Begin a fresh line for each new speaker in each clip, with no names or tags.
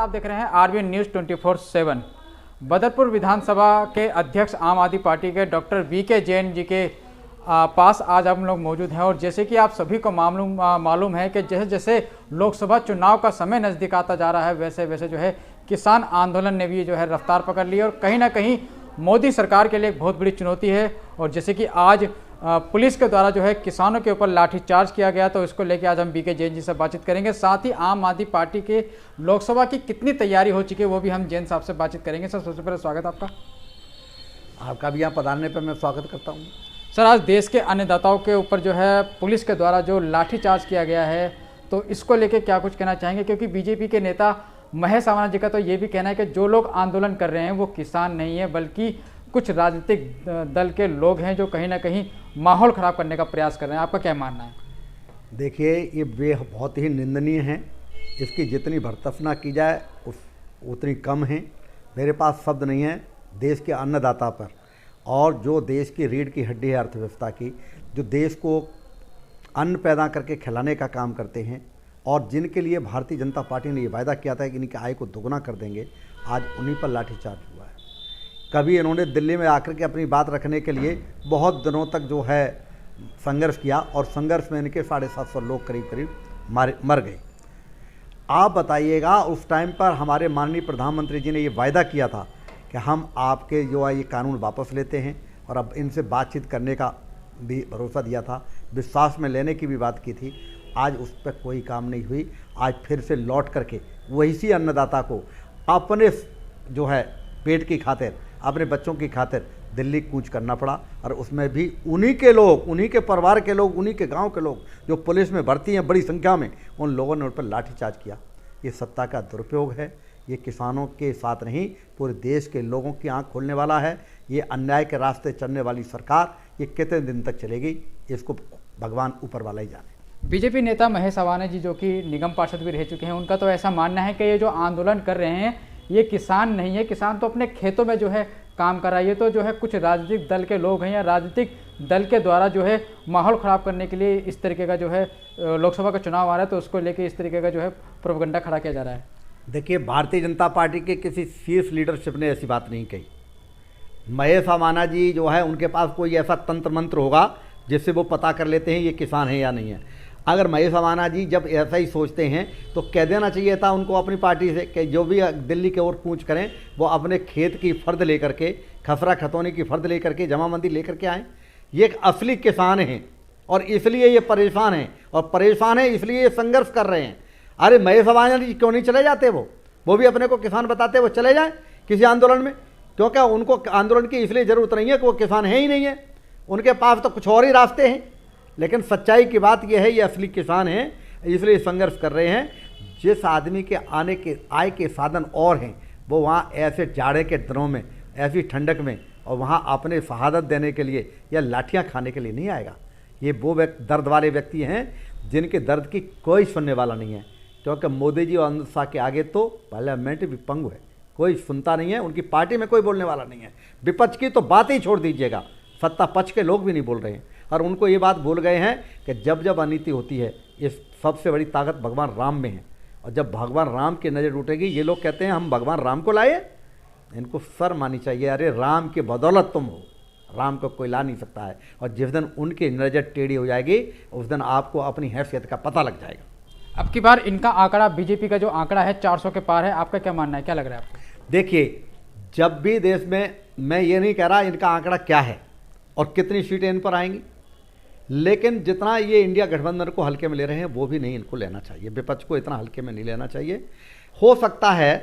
आप देख रहे हैं आरबीएन न्यूज़ 24/7। बदरपुर विधानसभा के अध्यक्ष आम आदमी पार्टी के डॉक्टर वीके जैन जी के पास आज हम लोग मौजूद हैं। और जैसे कि आप सभी को मालूम है कि जैसे जैसे लोकसभा चुनाव का समय नज़दीक आता जा रहा है, वैसे वैसे जो है किसान आंदोलन ने भी जो है रफ्तार पकड़ ली और कहीं ना कहीं मोदी सरकार के लिए एक बहुत बड़ी चुनौती है। और जैसे कि आज पुलिस के द्वारा जो है किसानों के ऊपर लाठीचार्ज किया गया, तो इसको लेकर आज हम वीके जैन जी से बातचीत करेंगे। साथ ही आम आदमी पार्टी के लोकसभा की कितनी तैयारी हो चुकी है वो भी हम जैन साहब से बातचीत करेंगे। सर, सबसे पहले स्वागत आपका।
आपका भी यहाँ पधारने पर मैं स्वागत करता हूँ।
सर, आज देश के अन्नदाताओं के ऊपर जो है पुलिस के द्वारा जो लाठीचार्ज किया गया है, तो इसको लेकर क्या कुछ कहना चाहेंगे? क्योंकि बीजेपी के नेता महेश सावना जी का तो ये भी कहना है कि जो लोग आंदोलन कर रहे हैं वो किसान नहीं है, बल्कि कुछ राजनीतिक दल के लोग हैं जो कहीं ना कहीं माहौल ख़राब करने का प्रयास कर रहे हैं। आपका क्या मानना है?
देखिए, ये बहुत ही निंदनीय है। इसकी जितनी भर्त्सना की जाए उतनी कम है। मेरे पास शब्द नहीं है देश के अन्नदाता पर, और जो देश की रीढ़ की हड्डी है अर्थव्यवस्था की, जो देश को अन्न पैदा करके खिलाने का काम करते हैं और जिनके लिए भारतीय जनता पार्टी ने ये वायदा किया था कि इनकी आय को दोगुना कर देंगे, आज उन्हीं पर लाठीचार्ज हुआ है। कभी इन्होंने दिल्ली में आकर के अपनी बात रखने के लिए बहुत दिनों तक जो है संघर्ष किया, और संघर्ष में इनके 750 लोग करीब मर गए। आप बताइएगा, उस टाइम पर हमारे माननीय प्रधानमंत्री जी ने ये वायदा किया था कि हम आपके जो है ये कानून वापस लेते हैं, और अब इनसे बातचीत करने का भी भरोसा दिया था, विश्वास में लेने की भी बात की थी। आज उस पर कोई काम नहीं हुई। आज फिर से लौट करके वही सी अन्नदाता को अपने जो है पेट की खातिर, अपने बच्चों की खातिर दिल्ली कूच करना पड़ा, और उसमें भी उन्हीं के लोग, उन्हीं के परिवार के लोग, उन्हीं के गांव के लोग जो पुलिस में भर्ती हैं बड़ी संख्या में, उन लोगों ने उन पर लाठीचार्ज किया। ये सत्ता का दुरुपयोग है। ये किसानों के साथ नहीं, पूरे देश के लोगों की आंख खोलने वाला है। ये अन्याय के रास्ते चलने वाली सरकार ये कितने दिन तक चलेगी, इसको भगवान ऊपर वाला ही जाने।
बीजेपी नेता महेश सावना जी, जो कि निगम पार्षद भी रह चुके हैं, उनका तो ऐसा मानना है कि ये जो आंदोलन कर रहे हैं ये किसान नहीं है, किसान तो अपने खेतों में जो है काम कर रहा है। ये तो जो है कुछ राजनीतिक दल के लोग हैं या राजनीतिक दल के द्वारा जो है माहौल ख़राब करने के लिए इस तरीके का जो है लोकसभा का चुनाव आ रहा है, तो उसको लेके इस तरीके का जो है प्रोपेगेंडा खड़ा किया जा रहा है।
देखिए, भारतीय जनता पार्टी के किसी शीर्ष लीडरशिप ने ऐसी बात नहीं कही। महेश सावना जी जो है, उनके पास कोई ऐसा तंत्र मंत्र होगा जिससे वो पता कर लेते हैं ये किसान है या नहीं है। अगर महेश सावना जी जब ऐसा ही सोचते हैं तो कह देना चाहिए था उनको अपनी पार्टी से कि जो भी दिल्ली की ओर कूच करें वो अपने खेत की फर्द लेकर के, खसरा खतौनी की फर्द लेकर के, जमाबंदी लेकर के आएँ। ये एक असली किसान हैं और इसलिए ये परेशान हैं, और परेशान हैं इसलिए ये संघर्ष कर रहे हैं। अरे महेश सावना जी क्यों नहीं चले जाते? वो भी अपने को किसान बताते, वो चले जाएँ किसी आंदोलन में, क्योंकि उनको आंदोलन की इसलिए ज़रूरत नहीं है कि वो किसान है ही नहीं है, उनके पास तो कुछ और ही रास्ते हैं। लेकिन सच्चाई की बात यह है, ये असली किसान हैं, इसलिए संघर्ष कर रहे हैं। जिस आदमी के आय के साधन और हैं, वो वहाँ ऐसे जाड़े के दिनों में, ऐसी ठंडक में, और वहाँ अपने शहादत देने के लिए या लाठियाँ खाने के लिए नहीं आएगा। ये वो दर्द वाले व्यक्ति हैं जिनके दर्द की कोई सुनने वाला नहीं है, क्योंकि मोदी जी और अमित शाह के आगे तो पार्लियामेंट भी पंगु है, कोई सुनता नहीं है। उनकी पार्टी में कोई बोलने वाला नहीं है। विपक्ष की तो बात ही छोड़ दीजिएगा, सत्ता पक्ष के लोग भी नहीं बोल रहे हैं। और उनको ये बात भूल गए हैं कि जब जब अनीति होती है, इस सबसे बड़ी ताकत भगवान राम में है, और जब भगवान राम की नज़र उठेगी, ये लोग कहते हैं हम भगवान राम को लाए, इनको शर्म आनी चाहिए। अरे राम की बदौलत तुम हो, राम को कोई ला नहीं सकता है। और जिस दिन उनकी नज़र टेढ़ी हो जाएगी, उस दिन आपको अपनी हैसियत का पता लग जाएगा।
अब की बार इनका आंकड़ा, बीजेपी का जो आंकड़ा है 400 के पार है। आपका क्या मानना है, क्या लग रहा है आपको?
देखिए, जब भी देश में, मैं ये नहीं कह रहा इनका आंकड़ा क्या है और कितनी सीटें इन पर आएंगी, लेकिन जितना ये इंडिया गठबंधन को हल्के में ले रहे हैं वो भी नहीं इनको लेना चाहिए। विपक्ष को इतना हल्के में नहीं लेना चाहिए। हो सकता है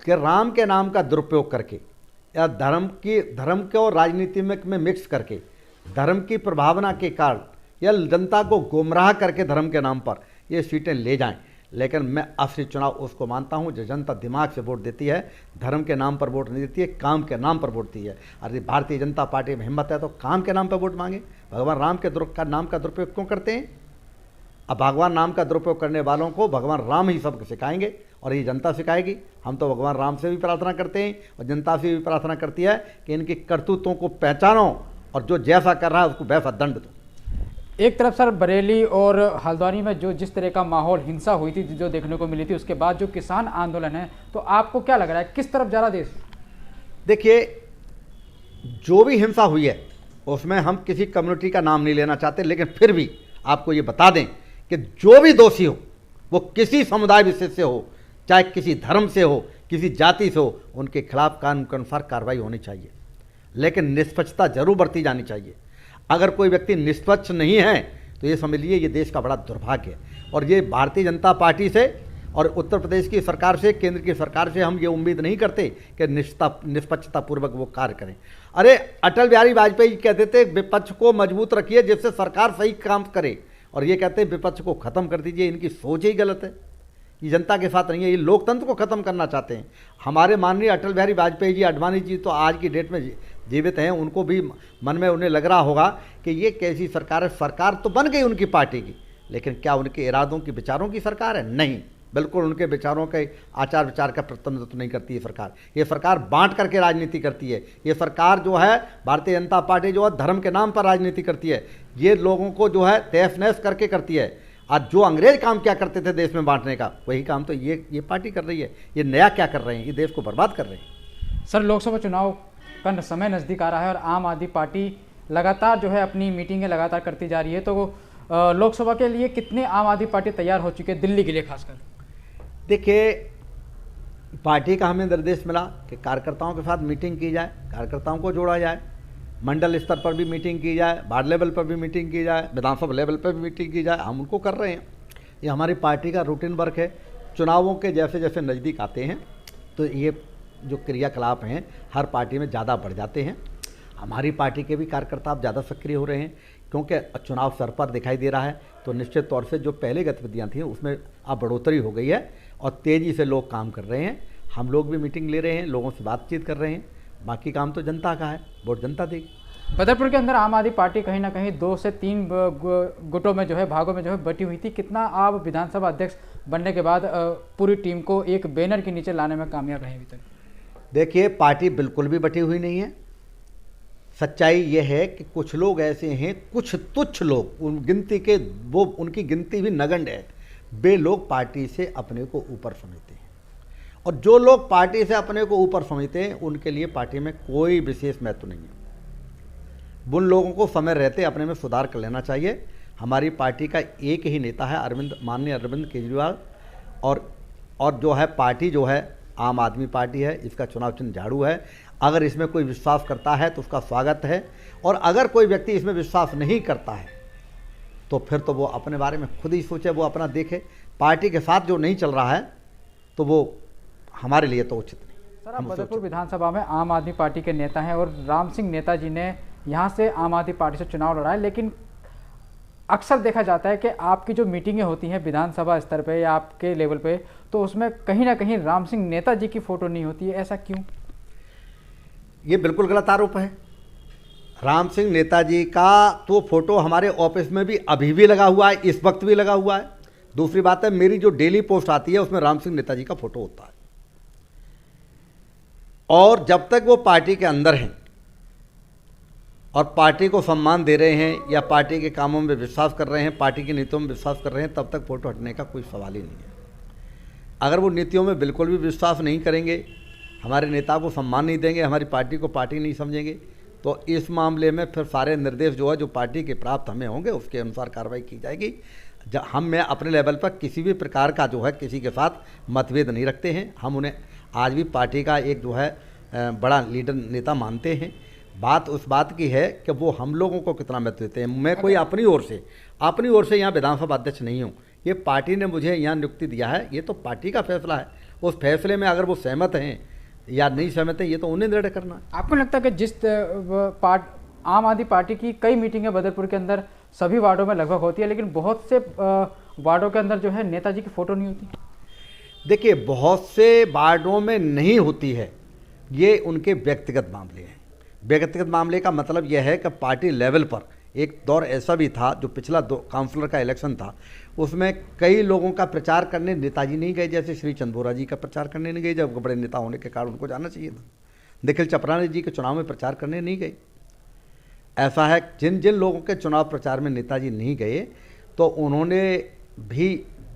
कि राम के नाम का दुरुपयोग करके या धर्म को राजनीति में मिक्स करके, धर्म की प्रभावना के कारण या जनता को गुमराह करके धर्म के नाम पर ये सीटें ले जाएं। लेकिन मैं असली चुनाव उसको मानता हूं जो जनता दिमाग से वोट देती है, धर्म के नाम पर वोट नहीं देती है, काम के नाम पर वोट देती है। अरे भारतीय जनता पार्टी में हिम्मत है तो काम के नाम पर वोट मांगे। भगवान राम के नाम का दुरुपयोग क्यों करते हैं? अब भगवान नाम का दुरुपयोग करने वालों को भगवान राम ही सबको सिखाएंगे, और ये जनता सिखाएगी। हम तो भगवान राम से भी प्रार्थना करते हैं और जनता से भी प्रार्थना करती है कि इनके करतूतों को पहचानो, और जो जैसा कर रहा है उसको वैसा दंड दो।
एक तरफ सर बरेली और हल्द्वानी में जो जिस तरह का माहौल हिंसा हुई थी जो देखने को मिली थी, उसके बाद जो किसान आंदोलन है, तो आपको क्या लग रहा है किस तरफ जा रहा देश?
देखिए, जो भी हिंसा हुई है उसमें हम किसी कम्युनिटी का नाम नहीं लेना चाहते, लेकिन फिर भी आपको ये बता दें कि जो भी दोषी हो वो किसी समुदाय विशेष से हो, चाहे किसी धर्म से हो, किसी जाति से हो, उनके खिलाफ कानून के अनुसार कार्रवाई होनी चाहिए, लेकिन निष्पक्षता जरूर बरती जानी चाहिए। अगर कोई व्यक्ति निष्पक्ष नहीं है तो ये समझ लीजिए ये देश का बड़ा दुर्भाग्य है। और ये भारतीय जनता पार्टी से और उत्तर प्रदेश की सरकार से, केंद्र की सरकार से हम ये उम्मीद नहीं करते कि निष्पक्षतापूर्वक वो कार्य करें। अरे अटल बिहारी वाजपेयी कहते थे विपक्ष को मजबूत रखिए जिससे सरकार सही काम करे, और ये कहते हैं विपक्ष को खत्म कर दीजिए। इनकी सोच ही गलत है, ये जनता के साथ नहीं है, ये लोकतंत्र को खत्म करना चाहते हैं। हमारे माननीय अटल बिहारी वाजपेयी जी, आडवाणी जी तो आज की डेट में जीवित हैं, उनको भी मन में उन्हें लग रहा होगा कि ये कैसी सरकार है। सरकार तो बन गई उनकी पार्टी की, लेकिन क्या उनके इरादों की, विचारों की सरकार है? नहीं, बिल्कुल उनके विचारों के आचार विचार का प्रतिनिधित्व नहीं करती है सरकार। ये सरकार बांट करके राजनीति करती है। ये सरकार जो है, भारतीय जनता पार्टी जो है, धर्म के नाम पर राजनीति करती है। ये लोगों को जो है तहस नहस करके करती है। आज जो अंग्रेज काम क्या करते थे देश में बांटने का, वही काम तो ये पार्टी कर रही है। ये नया क्या कर रहे हैं? ये देश को बर्बाद कर रहे हैं।
सर, लोकसभा चुनाव का समय नज़दीक आ रहा है और आम आदमी पार्टी लगातार जो है अपनी मीटिंगें लगातार करती जा रही है, तो लोकसभा के लिए कितने आम आदमी पार्टी तैयार हो चुके हैं, दिल्ली के लिए खासकर?
देखिए, पार्टी का हमें निर्देश मिला कि कार्यकर्ताओं के साथ मीटिंग की जाए, कार्यकर्ताओं को जोड़ा जाए, मंडल स्तर पर भी मीटिंग की जाए, वार्ड लेवल पर भी मीटिंग की जाए, विधानसभा लेवल पर भी मीटिंग की जाए। हम उनको कर रहे हैं, ये हमारी पार्टी का रूटीन वर्क है। चुनावों के जैसे जैसे नज़दीक आते हैं तो ये जो क्रियाकलाप हैं हर पार्टी में ज़्यादा बढ़ जाते हैं। हमारी पार्टी के भी कार्यकर्ता अब ज़्यादा सक्रिय हो रहे हैं, क्योंकि चुनाव सर पर दिखाई दे रहा है। तो निश्चित तौर से जो पहले गतिविधियाँ थी उसमें अब बढ़ोतरी हो गई है और तेज़ी से लोग काम कर रहे हैं। हम लोग भी मीटिंग ले रहे हैं, लोगों से बातचीत कर रहे हैं। बाकी काम तो जनता का है, वोट जनता देगी।
बदरपुर के अंदर आम आदमी पार्टी कहीं ना कहीं 2 से 3 गुटों में जो है, भागों में जो है बटी हुई थी। कितना आप विधानसभा अध्यक्ष बनने के बाद पूरी टीम को एक बैनर के नीचे लाने में कामयाब रहे अभी तक?
देखिए, पार्टी बिल्कुल भी बटी हुई नहीं है। सच्चाई ये है कि कुछ लोग ऐसे हैं, कुछ तुच्छ लोग, उन गिनती के, वो उनकी गिनती भी नगण्य है, वे लोग पार्टी से अपने को ऊपर समझते हैं। और जो लोग पार्टी से अपने को ऊपर समझते हैं उनके लिए पार्टी में कोई विशेष महत्व नहीं है। उन लोगों को समय रहते अपने में सुधार कर लेना चाहिए। हमारी पार्टी का एक ही नेता है, माननीय अरविंद केजरीवाल, और जो है पार्टी जो है आम आदमी पार्टी है। इसका चुनाव चिन्ह झाड़ू है। अगर इसमें कोई विश्वास करता है तो उसका स्वागत है, और अगर कोई व्यक्ति इसमें विश्वास नहीं करता है तो फिर तो वो अपने बारे में खुद ही सोचे, वो अपना देखे। पार्टी के साथ जो नहीं चल रहा है तो वो हमारे लिए तो उचित नहीं।
सर, आप बदरपुर विधानसभा में आम आदमी पार्टी के नेता हैं और राम सिंह नेताजी ने यहाँ से आम आदमी पार्टी से चुनाव लड़ा है, लेकिन अक्सर देखा जाता है कि आपकी जो मीटिंगें होती हैं विधानसभा स्तर पे या आपके लेवल पे, तो उसमें कहीं ना कहीं राम सिंह नेताजी की फ़ोटो नहीं होती है। ऐसा क्यों?
ये बिल्कुल गलत आरोप है। राम सिंह नेताजी का तो फोटो हमारे ऑफिस में भी अभी भी लगा हुआ है, इस वक्त भी लगा हुआ है। दूसरी बात है, मेरी जो डेली पोस्ट आती है उसमें राम सिंह नेताजी का फोटो होता है। और जब तक वो पार्टी के अंदर हैं और पार्टी को सम्मान दे रहे हैं या पार्टी के कामों में विश्वास कर रहे हैं, पार्टी की नीतियों में विश्वास कर रहे हैं, तब तक फोटो हटने का कोई सवाल ही नहीं है। अगर वो नीतियों में बिल्कुल भी विश्वास नहीं करेंगे, हमारे नेता को सम्मान नहीं देंगे, हमारी पार्टी को पार्टी नहीं समझेंगे, तो इस मामले में फिर सारे निर्देश जो है, जो पार्टी के प्राप्त हमें होंगे, उसके अनुसार कार्रवाई की जाएगी। मैं अपने लेवल पर किसी भी प्रकार का जो है किसी के साथ मतभेद नहीं रखते हैं। हम उन्हें आज भी पार्टी का एक जो है बड़ा लीडर नेता मानते हैं। बात उस बात की है कि वो हम लोगों को कितना महत्व देते हैं। मैं कोई अपनी ओर से यहाँ विधानसभा अध्यक्ष नहीं हूँ। ये पार्टी ने मुझे यहाँ नियुक्ति दिया है, ये तो पार्टी का फैसला है। उस फैसले में अगर वो सहमत हैं या नहीं सहमत हैं, ये तो उन्हें निर्णय करना है।
आपको लगता है कि जिस आम आदमी पार्टी की कई मीटिंगें बदरपुर के अंदर सभी वार्डों में लगभग होती है, लेकिन बहुत से वार्डों के अंदर जो है नेताजी की फ़ोटो नहीं होती?
देखिए, बहुत से वार्डों में नहीं होती है, ये उनके व्यक्तिगत मामले हैं। व्यक्तिगत मामले का मतलब यह है कि पार्टी लेवल पर एक दौर ऐसा भी था, जो पिछला काउंसलर का इलेक्शन था, उसमें कई लोगों का प्रचार करने नेताजी नहीं गए। जैसे श्री चंदोरा जी का प्रचार करने नहीं गए, जब बड़े नेता होने के कारण उनको जाना चाहिए था। निखिल चपरानी जी के चुनाव में प्रचार करने नहीं गए। ऐसा है जिन जिन लोगों के चुनाव प्रचार में नेताजी नहीं गए तो उन्होंने भी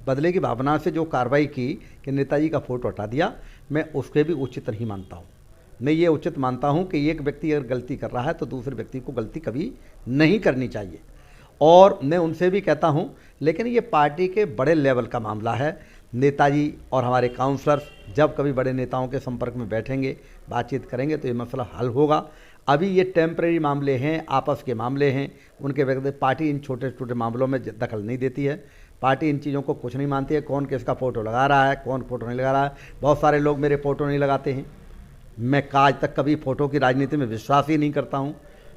बदले की भावना से जो कार्रवाई की कि नेताजी का फोटो हटा दिया, मैं उसके भी उचित नहीं मानता हूँ। मैं ये उचित मानता हूँ कि एक व्यक्ति अगर गलती कर रहा है तो दूसरे व्यक्ति को गलती कभी नहीं करनी चाहिए। और मैं उनसे भी कहता हूँ, लेकिन ये पार्टी के बड़े लेवल का मामला है। नेताजी और हमारे काउंसलर्स जब कभी बड़े नेताओं के संपर्क में बैठेंगे, बातचीत करेंगे तो ये मसला हल होगा। अभी ये टेम्परेरी मामले हैं, आपस के मामले हैं, उनके व्यक्ति पार्टी इन छोटे छोटे मामलों में दखल नहीं देती है। पार्टी इन चीज़ों को कुछ नहीं मानती है, कौन किसका फ़ोटो लगा रहा है, कौन फ़ोटो नहीं लगा रहा है। बहुत सारे लोग मेरे फ़ोटो नहीं लगाते हैं। मैं आज तक कभी फ़ोटो की राजनीति में विश्वास ही नहीं करता हूँ।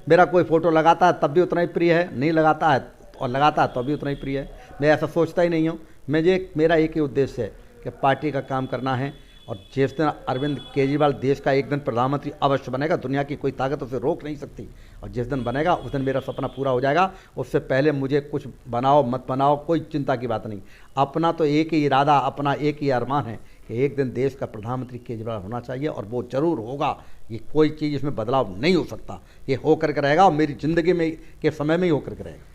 मेरा कोई फ़ोटो लगाता है तब भी उतना ही प्रिय है, नहीं लगाता है और लगाता है तो भी उतना ही प्रिय है। मैं ऐसा सोचता ही नहीं हूँ। मेरा एक ही उद्देश्य है कि पार्टी का काम करना है। और जिस दिन अरविंद केजरीवाल देश का एक दिन प्रधानमंत्री अवश्य बनेगा, दुनिया की कोई ताकत उसे रोक नहीं सकती। और जिस दिन बनेगा उस दिन मेरा सपना पूरा हो जाएगा। उससे पहले मुझे कुछ बनाओ मत बनाओ कोई चिंता की बात नहीं। अपना तो एक ही इरादा, अपना एक ही अरमान है कि एक दिन देश का प्रधानमंत्री केजरीवाल होना चाहिए और वो ज़रूर होगा। ये कोई चीज़ इसमें बदलाव नहीं हो सकता, ये होकर के रहेगा और मेरी ज़िंदगी में के समय में ही होकर के रहेगा।